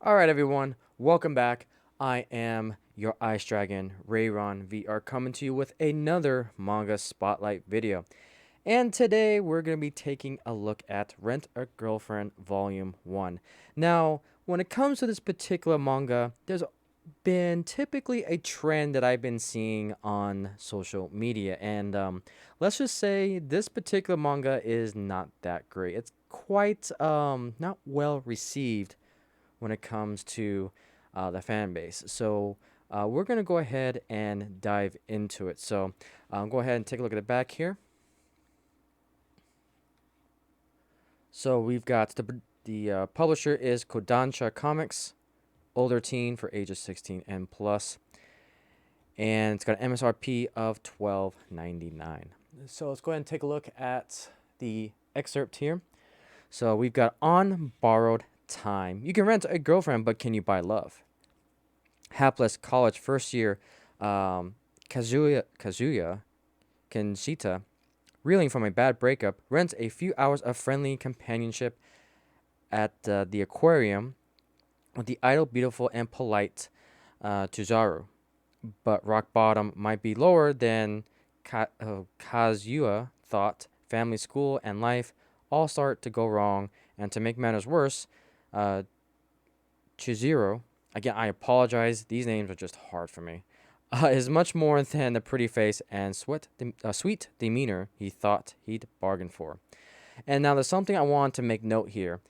Alright everyone, welcome back. I am your Ice Dragon, Rayron. We are coming to you with another manga spotlight video. And today we're going to be taking a look at Rent a Girlfriend Volume 1. Now, when it comes to this particular manga, there's been typically a trend that I've been seeing on social media. And let's just say this particular manga is not that great. It's quite not well received when it comes to the fan base. So we're going to go ahead and dive into it. So go ahead and take a look at the back here. So we've got the publisher is Kodansha Comics, older teen for ages 16 and plus, and it's got an MSRP of $12.99. So let's go ahead and take a look at the excerpt here. So we've got on borrowed time. You can rent a girlfriend, but can you buy love? Hapless college first year Kazuya Kenshita, reeling from a bad breakup, rents a few hours of friendly companionship at the aquarium with the idle, beautiful, and polite Tuzaru. But rock bottom might be lower than Kazuya thought. Family, school, and life all start to go wrong, and to make matters worse, Chizuru, again, I apologize, these names are just hard for me, is much more than the pretty face and sweet demeanor he thought he'd bargained for. And now there's something I want to make note here.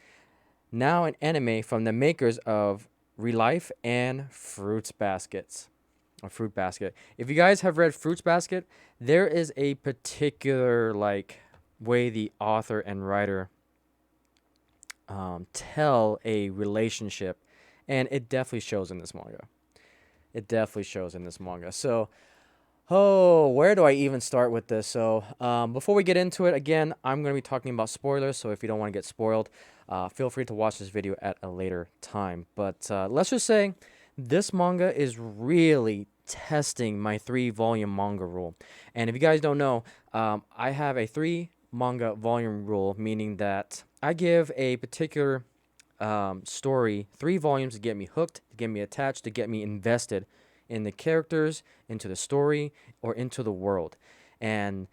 Now an anime from the makers of Relife and Fruits Baskets. A Fruit Basket. If you guys have read Fruits Basket, there is a particular way the author and writer tell a relationship, and it definitely shows in this manga. It definitely shows in this manga. So, where do I even start with this? So, before we get into it, again, I'm going to be talking about spoilers. So, if you don't want to get spoiled, feel free to watch this video at a later time. But let's just say this manga is really testing my 3-volume manga rule. And if you guys don't know, I have a 3 manga volume rule, meaning that I give a particular story 3 volumes to get me hooked, to get me attached, to get me invested in the characters, into the story, or into the world. And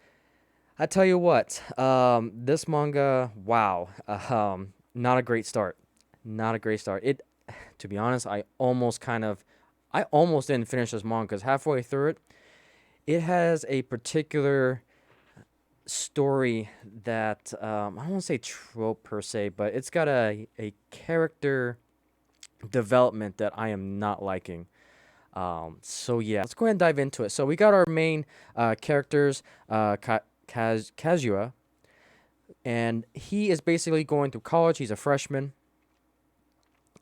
I tell you what, this manga, wow, not a great start. Not a great start. To be honest, I almost didn't finish this manga because halfway through it, it has a particular story that I don't want to say trope per se, but it's got a character development that I am not liking. So yeah, let's go ahead and dive into it. So we got our main characters, Kazuya, and he is basically going through college. He's a freshman,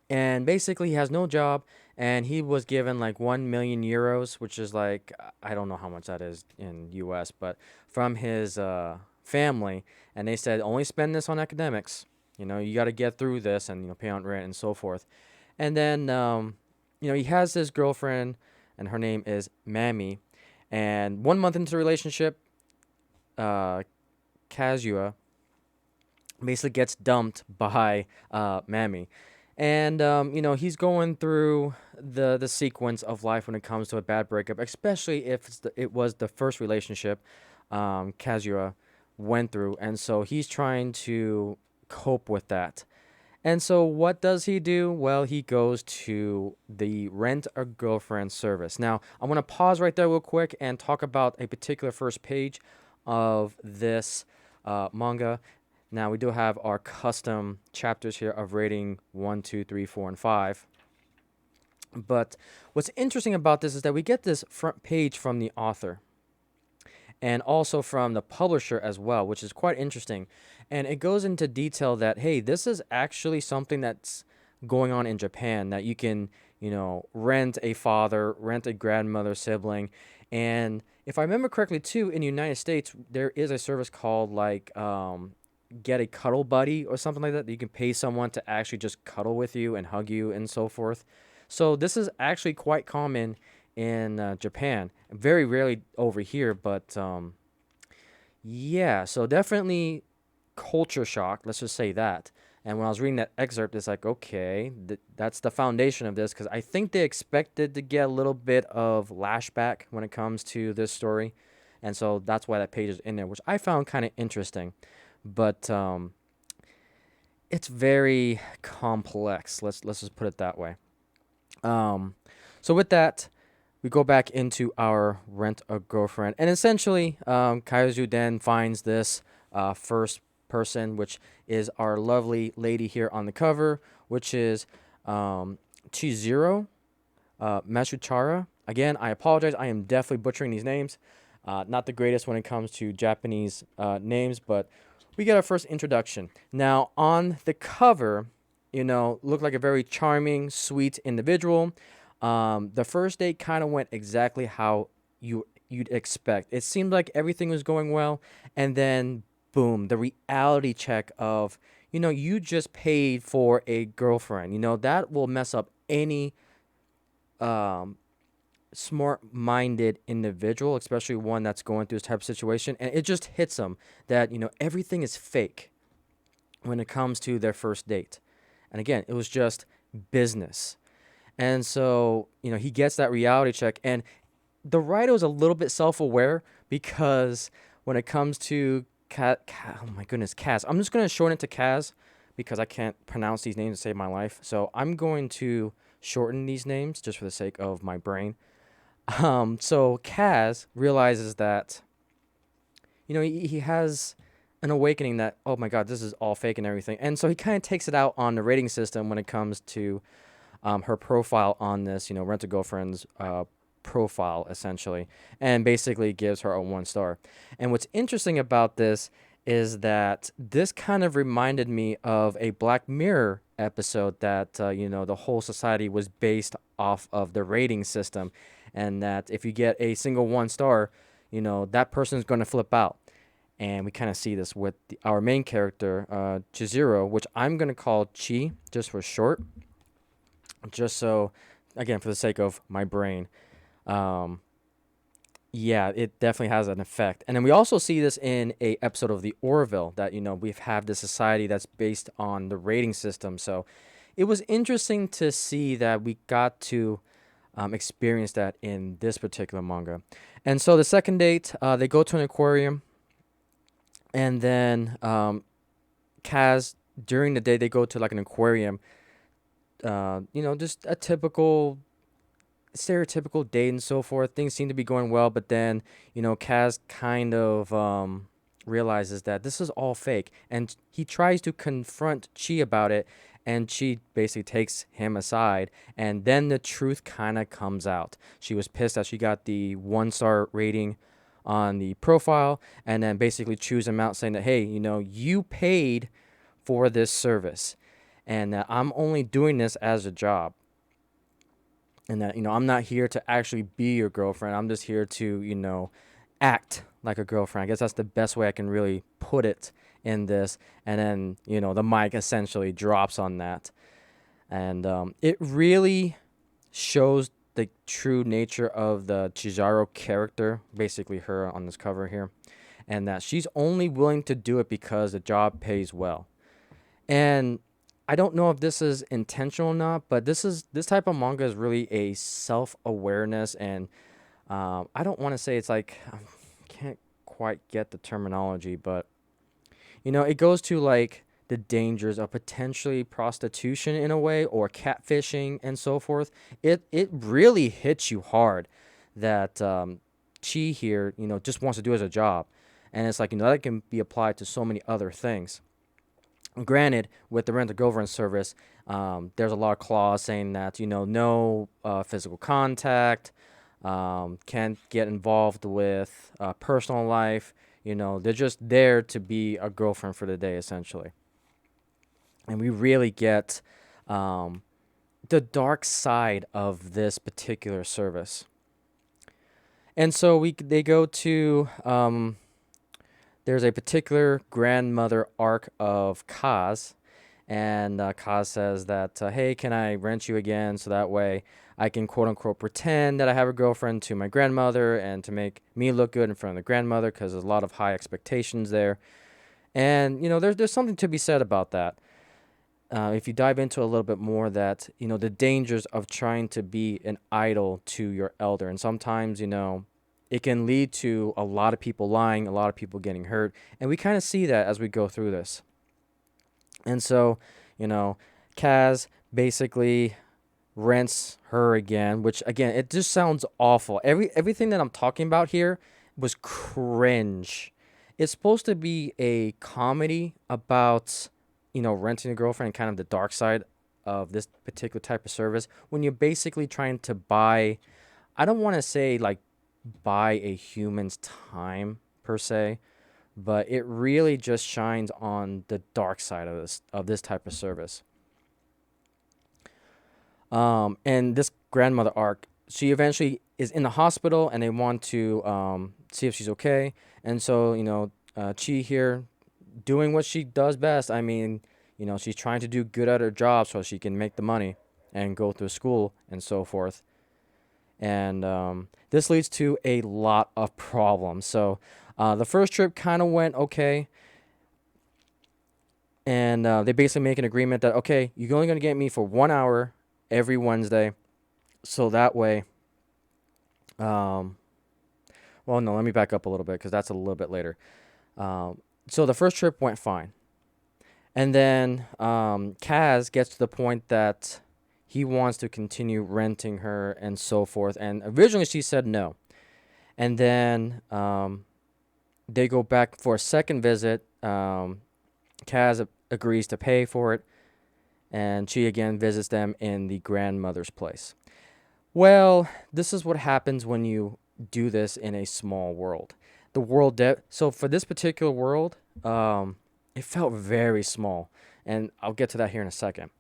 and basically he has no job, and he was given like 1 million euros, which is like, I don't know how much that is in US, but from his family, and they said only spend this on academics. You got to get through this and pay on rent and so forth. And then he has this girlfriend, and her name is Mammy. And 1 month into the relationship, Kazuya basically gets dumped by Mammy. And he's going through the sequence of life when it comes to a bad breakup, especially if it was the first relationship Kazuya went through, and so he's trying to cope with that. And so what does he do? Well, he goes to the Rent a Girlfriend service. Now, I'm going to pause right there real quick and talk about a particular first page of this manga. Now, we do have our custom chapters here of rating 1, 2, 3, 4, and 5. But what's interesting about this is that we get this front page from the author and also from the publisher as well, which is quite interesting. And it goes into detail that, hey, this is actually something that's going on in Japan, that you can, rent a father, rent a grandmother, sibling. And if I remember correctly, too, in the United States, there is a service called Get a Cuddle Buddy or something like that. You can pay someone to actually just cuddle with you and hug you and so forth. So this is actually quite common in Japan. Very rarely over here, but yeah, so definitely culture shock, let's just say that. And when I was reading that excerpt, it's like, okay, that's the foundation of this, because I think they expected to get a little bit of lashback when it comes to this story. And so that's why that page is in there, which I found kind of interesting. But it's very complex. Let's just put it that way. Um, so with that, we go back into our Rent a Girlfriend, and essentially, Kaiju then finds this first person, which is our lovely lady here on the cover, which is Chizuru Masuchara. Again, I apologize. I am definitely butchering these names. Not the greatest when it comes to Japanese names, but we get our first introduction. Now, on the cover, looked like a very charming, sweet individual. The first date kind of went exactly how you'd expect. It seemed like everything was going well, and then boom, the reality check of, you just paid for a girlfriend. That will mess up any um, smart-minded individual, especially one that's going through this type of situation, and it just hits them that everything is fake when it comes to their first date. And again, it was just business. And so, he gets that reality check. And the writer was a little bit self aware because when it comes to oh my goodness, Kaz, I'm just going to shorten it to Kaz because I can't pronounce these names to save my life. So I'm going to shorten these names just for the sake of my brain. So Kaz realizes that, he has an awakening that, oh my God, this is all fake and everything. And so he kind of takes it out on the rating system when it comes to her profile on this, Rent a Girlfriend's profile, essentially, and basically gives her a 1 star. And what's interesting about this is that this kind of reminded me of a Black Mirror episode that, the whole society was based off of the rating system. And that if you get a single 1 star, that person's going to flip out. And we kind of see this with our main character, Chizuru, which I'm going to call Chi just for short. Just so, again, for the sake of my brain. Yeah, it definitely has an effect. And then we also see this in a episode of the Orville that, we have this society that's based on the rating system. So it was interesting to see that we got to experience that in this particular manga. And so the second date, they go to an aquarium. And then Kaz, during the day, they go to like an aquarium. Just a typical, stereotypical date and so forth. Things seem to be going well, but then, Kaz kind of realizes that this is all fake, and he tries to confront Chi about it, and Chi basically takes him aside, and then the truth kind of comes out. She was pissed that she got the 1 star rating on the profile, and then basically chews him out, saying that, hey, you paid for this service, and that I'm only doing this as a job, and that I'm not here to actually be your girlfriend. I'm just here to act like a girlfriend. I guess that's the best way I can really put it in this. And then the mic essentially drops on that, and it really shows the true nature of the Chizuru character, basically her on this cover here, and that she's only willing to do it because the job pays well. And I don't know if this is intentional or not, but this type of manga is really a self-awareness, and I don't want to say it's like, I can't quite get the terminology, but it goes to like the dangers of potentially prostitution in a way, or catfishing and so forth. It really hits you hard that Chi here, just wants to do as a job, and it's like that can be applied to so many other things. Granted, with the Rent a Girlfriend service, there's a lot of clause saying that no physical contact, can't get involved with personal life. They're just there to be a girlfriend for the day, essentially. And we really get the dark side of this particular service. And so they go to there's a particular grandmother arc of Kaz, and Kaz says that, hey, can I rent you again so that way I can quote unquote pretend that I have a girlfriend to my grandmother and to make me look good in front of the grandmother, because there's a lot of high expectations there. And there's something to be said about that. if you dive into a little bit more, that the dangers of trying to be an idol to your elder, and sometimes it can lead to a lot of people lying, a lot of people getting hurt, and we kind of see that as we go through this. And so, you know, Kaz basically rents her again, which again, it just sounds awful. Everything that I'm talking about here was cringe. It's supposed to be a comedy about, renting a girlfriend and kind of the dark side of this particular type of service when you're basically trying to buy, I don't want to say like buy a human's time per se, but it really just shines on the dark side of this type of service. And this grandmother arc, she eventually is in the hospital, and they want to see if she's okay. And so, Chi here, doing what she does best. I mean, she's trying to do good at her job so she can make the money and go through school and so forth. And this leads to a lot of problems. So the first trip kind of went okay. And they basically make an agreement that, okay, you're only going to get me for 1 hour every Wednesday. So that way, um, well, no, let me back up a little bit because that's a little bit later. So the first trip went fine. And then Kaz gets to the point that he wants to continue renting her and so forth. And originally she said no. And then they go back for a second visit. Kaz agrees to pay for it. And she again visits them in the grandmother's place. Well, this is what happens when you do this in a small world. So for this particular world, it felt very small, and I'll get to that here in a second.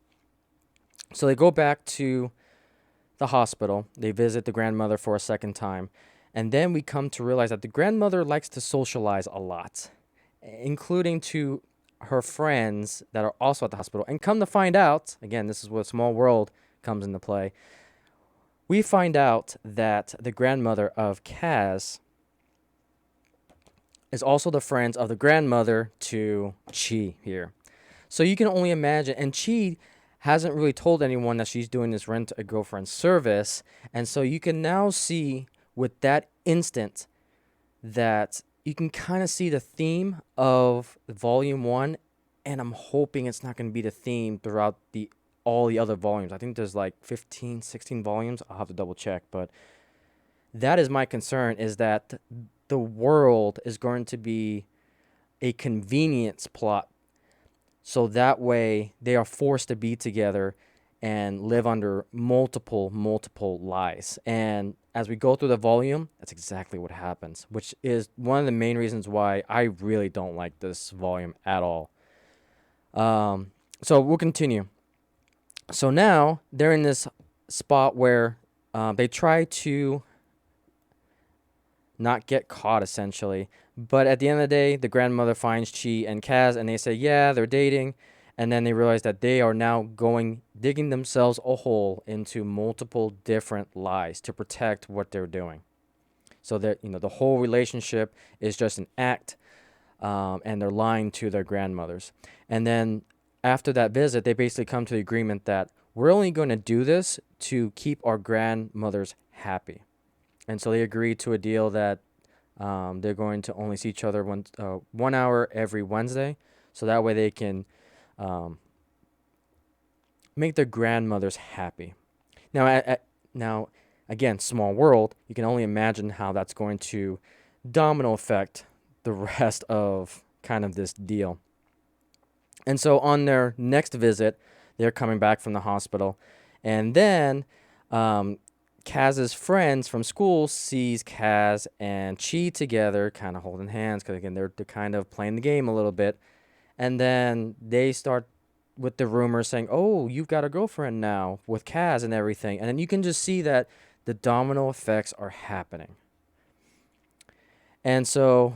So they go back to the hospital. They visit the grandmother for a second time, and then we come to realize that the grandmother likes to socialize a lot, including to her friends that are also at the hospital. And come to find out, again, this is where small world comes into play. We find out that the grandmother of Kaz is also the friends of the grandmother to Chi here. So you can only imagine, and Chi hasn't really told anyone that she's doing this rent a girlfriend service. And so you can now see with that instant that you can kind of see the theme of volume 1, and I'm hoping it's not going to be the theme throughout all the other volumes. I think there's like 15, 16 volumes. I'll have to double check, but that is my concern, is that the world is going to be a convenience plot. So that way they are forced to be together and live under multiple lies. And as we go through the volume, that's exactly what happens, which is one of the main reasons why I really don't like this volume at all. So we'll continue. So now they're in this spot where they try to not get caught, essentially. But at the end of the day, the grandmother finds Chi and Kaz, and they say, yeah, they're dating. And then they realize that they are now digging themselves a hole into multiple different lies to protect what they're doing. So that, the whole relationship is just an act, and they're lying to their grandmothers. And then after that visit, they basically come to the agreement that we're only going to do this to keep our grandmothers happy. And so they agreed to a deal that they're going to only see each other 1 hour every Wednesday. So that way they can make their grandmothers happy. Now, again, small world, you can only imagine how that's going to domino effect the rest of kind of this deal. And so on their next visit, they're coming back from the hospital. And then Kaz's friends from school sees Kaz and Chi together, kind of holding hands, because again, they're kind of playing the game a little bit. And then they start with the rumors saying, oh, you've got a girlfriend now with Kaz and everything. And then you can just see that the domino effects are happening. And so,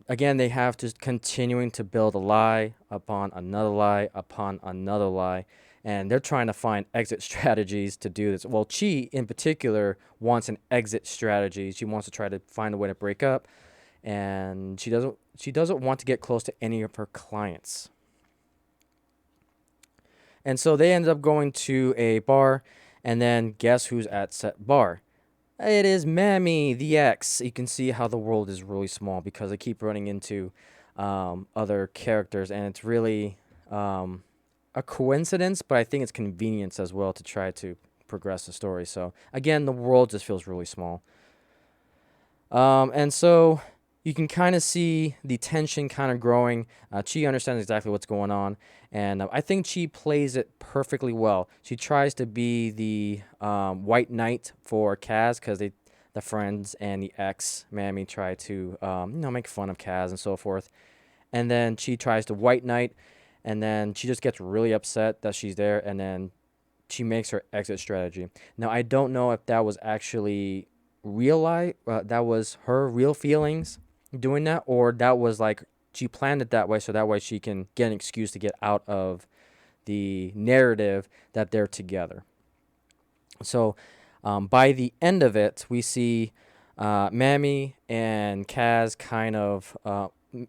again, they have to continuing to build a lie upon another lie upon another lie. And they're trying to find exit strategies to do this. Well, Chi, in particular, wants an exit strategy. She wants to try to find a way to break up. And she doesn't want to get close to any of her clients. And so they ended up going to a bar, and then guess who's at set bar? It is Mammy, the ex. You can see how the world is really small because they keep running into other characters, and it's really um, a coincidence, but I think it's convenience as well to try to progress the story. So again, the world just feels really small. And so you can kind of see the tension kind of growing. Chi understands exactly what's going on, and I think Chi plays it perfectly well. She tries to be the white knight for Kaz because the friends and the ex Mammy try to make fun of Kaz and so forth, and then she tries to white knight, and then she just gets really upset that she's there, and then she makes her exit strategy. Now I don't know if that was actually real life, that was her real feelings doing that, or that was like she planned it that way so that way she can get an excuse to get out of the narrative that they're together. So by the end of it, we see Mammy and Kaz kind of.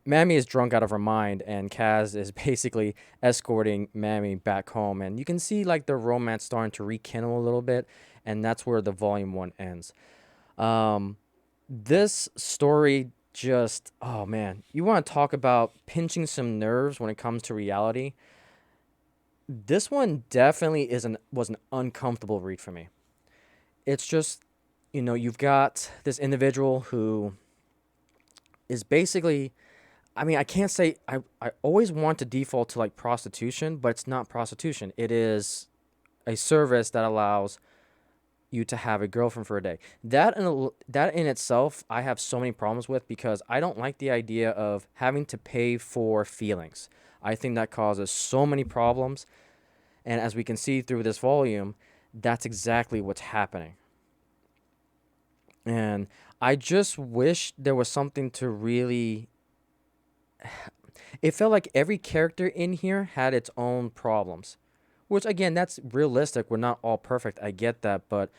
Mammy is drunk out of her mind, and Kaz is basically escorting Mammy back home. And you can see like their romance starting to rekindle a little bit, and that's where the volume one ends. Um, this story just, oh man, you want to talk about pinching some nerves when it comes to reality. This one definitely was an uncomfortable read for me. It's just, you've got this individual who is basically, I mean, I can't say I always want to default to like prostitution, but it's not prostitution. It is a service that allows you to have a girlfriend for a day. That in itself, I have so many problems with because I don't like the idea of having to pay for feelings. I think that causes so many problems, and as we can see through this volume, that's exactly what's happening. And I just wish there was something to really. It felt like every character in here had its own problems, which again, that's realistic. We're not all perfect. I get that, but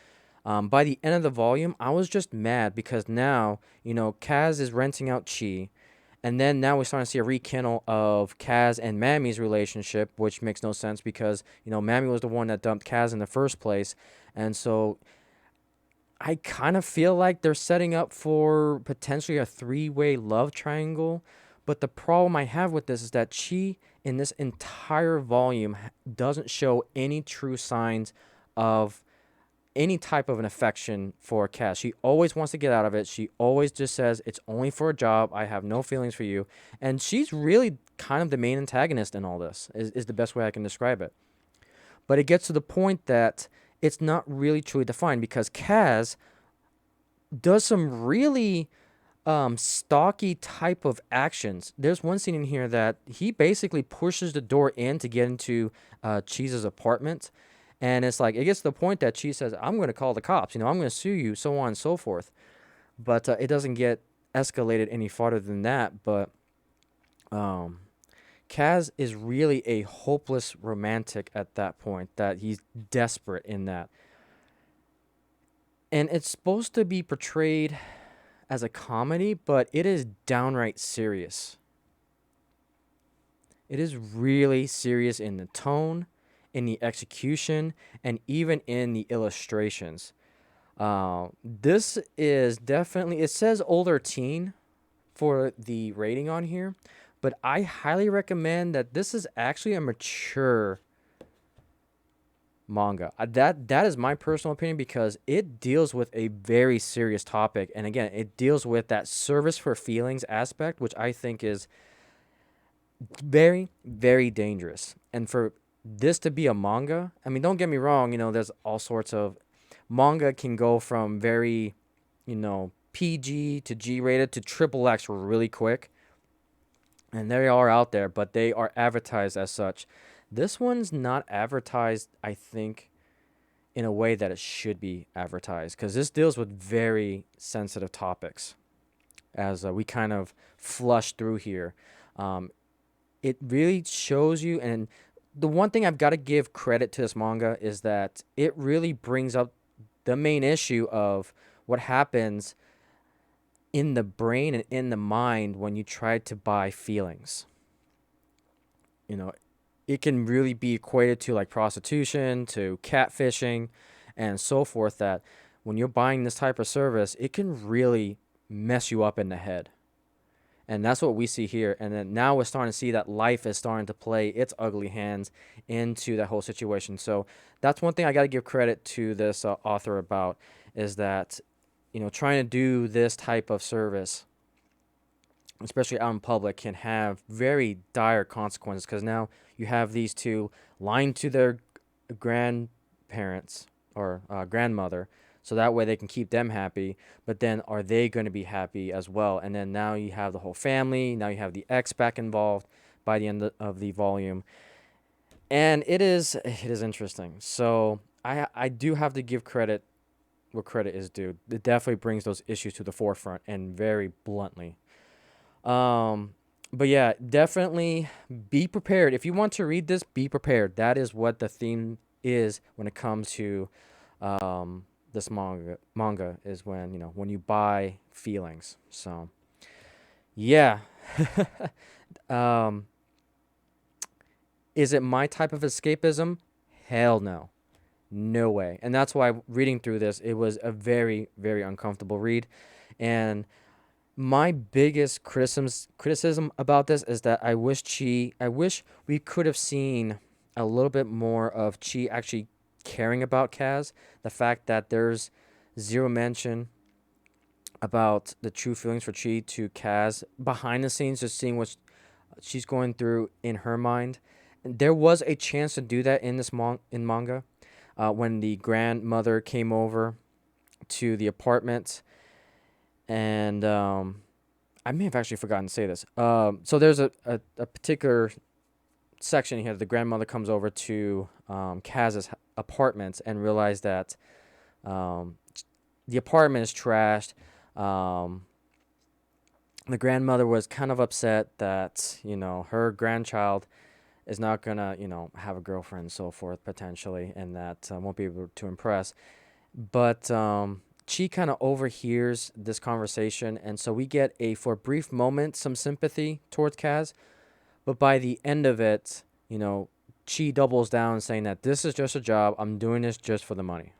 by the end of the volume, I was just mad because now Kaz is renting out Chi, and then now we're starting to see a rekindle of Kaz and Mammy's relationship, which makes no sense because Mammy was the one that dumped Kaz in the first place, and so I kind of feel like they're setting up for potentially a three-way love triangle. But the problem I have with this is that Chi, in this entire volume, doesn't show any true signs of any type of an affection for Cass. She always wants to get out of it. She always just says, it's only for a job. I have no feelings for you. And she's really kind of the main antagonist in all this, is the best way I can describe it. But it gets to the point that it's not really truly defined because Kaz does some really stocky type of actions. There's one scene in here that he basically pushes the door in to get into Cheese's apartment. And it's like, it gets to the point that Cheese says, I'm going to call the cops, I'm going to sue you, so on and so forth. But it doesn't get escalated any farther than that. But um, Kaz is really a hopeless romantic at that point, that he's desperate in that. And it's supposed to be portrayed as a comedy, but it is downright serious. It is really serious in the tone, in the execution, and even in the illustrations. This is definitely, it says older teen for the rating on here, but I highly recommend that this is actually a mature manga. That is my personal opinion because it deals with a very serious topic, and again, it deals with that service for feelings aspect, which I think is very, very dangerous. And for this to be a manga, I mean, don't get me wrong, there's all sorts of manga can go from very, PG to G rated to triple X really quick. And they are out there, but they are advertised as such. This one's not advertised, I think, in a way that it should be advertised because this deals with very sensitive topics as we kind of flush through here. Um, it really shows you, and the one thing I've got to give credit to this manga is that it really brings up the main issue of what happens in the brain and in the mind when you try to buy feelings. You know, it can really be equated to like prostitution, to catfishing, and so forth. That when you're buying this type of service, it can really mess you up in the head. And that's what we see here. And then now we're starting to see that life is starting to play its ugly hands into that whole situation. So that's one thing I got to give credit to this author about, is that, trying to do this type of service, especially out in public, can have very dire consequences, because now you have these two lying to their grandparents or grandmother, so that way they can keep them happy. But then are they going to be happy as well? And then now you have the whole family. Now you have the ex back involved by the end of the volume, and it is interesting. So I do have to give credit where credit is due. It definitely brings those issues to the forefront, and very bluntly. Um, but yeah, definitely be prepared. If you want to read this, be prepared. That is what the theme is when it comes to this manga. Manga is when, when you buy feelings. So yeah. um, is it my type of escapism? Hell no. No way. And that's why reading through this, it was a very, very uncomfortable read. And my biggest criticism about this is that I wish we could have seen a little bit more of Chi actually caring about Kaz. The fact that there's zero mention about the true feelings for Chi to Kaz behind the scenes, just seeing what she's going through in her mind. And there was a chance to do that in this in manga, when the grandmother came over to the apartment, and I may have actually forgotten to say this. So there's a particular section here. The grandmother comes over to Kaz's apartment and realizes that um, the apartment is trashed. Um, the grandmother was kind of upset that, her grandchild is not gonna, have a girlfriend and so forth potentially, and that won't be able to impress. But Chi kind of overhears this conversation, and so we get for a brief moment, some sympathy towards Kaz. But by the end of it, Chi doubles down, saying that this is just a job. I'm doing this just for the money.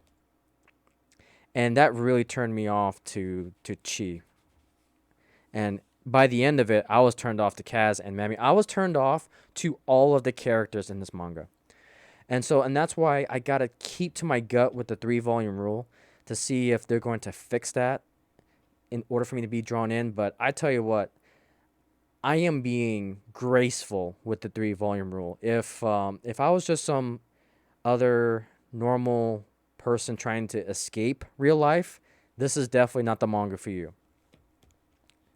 And that really turned me off to Chi. And by the end of it, I was turned off to Kaz and Mami. I was turned off to all of the characters in this manga. And that's why I got to keep to my gut with the 3-volume rule to see if they're going to fix that in order for me to be drawn in. But I tell you what, I am being graceful with the 3-volume rule. If I was just some other normal person trying to escape real life, this is definitely not the manga for you,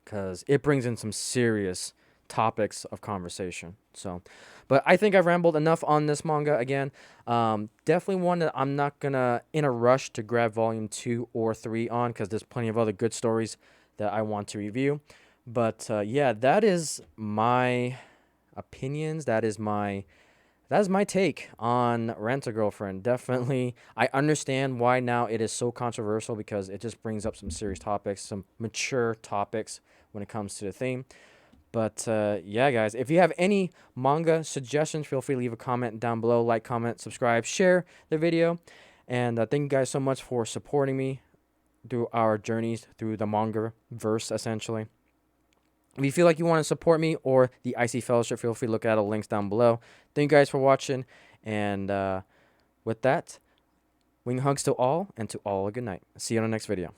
because it brings in some serious topics of conversation. So, but I think I've rambled enough on this manga again. Definitely one that I'm not gonna in a rush to grab volume 2 or 3 on, because there's plenty of other good stories that I want to review. But yeah, that is my opinions. That is my take on Rent a Girlfriend. Definitely, I understand why now it is so controversial, because it just brings up some serious topics, some mature topics when it comes to the theme. But yeah, guys, if you have any manga suggestions, feel free to leave a comment down below. Like, comment, subscribe, share the video. And thank you guys so much for supporting me through our journeys through the manga verse, essentially. If you feel like you want to support me or the Icy Fellowship, feel free to look at the links down below. Thank you guys for watching. And with that, wing hugs to all, and to all a good night. See you on the next video.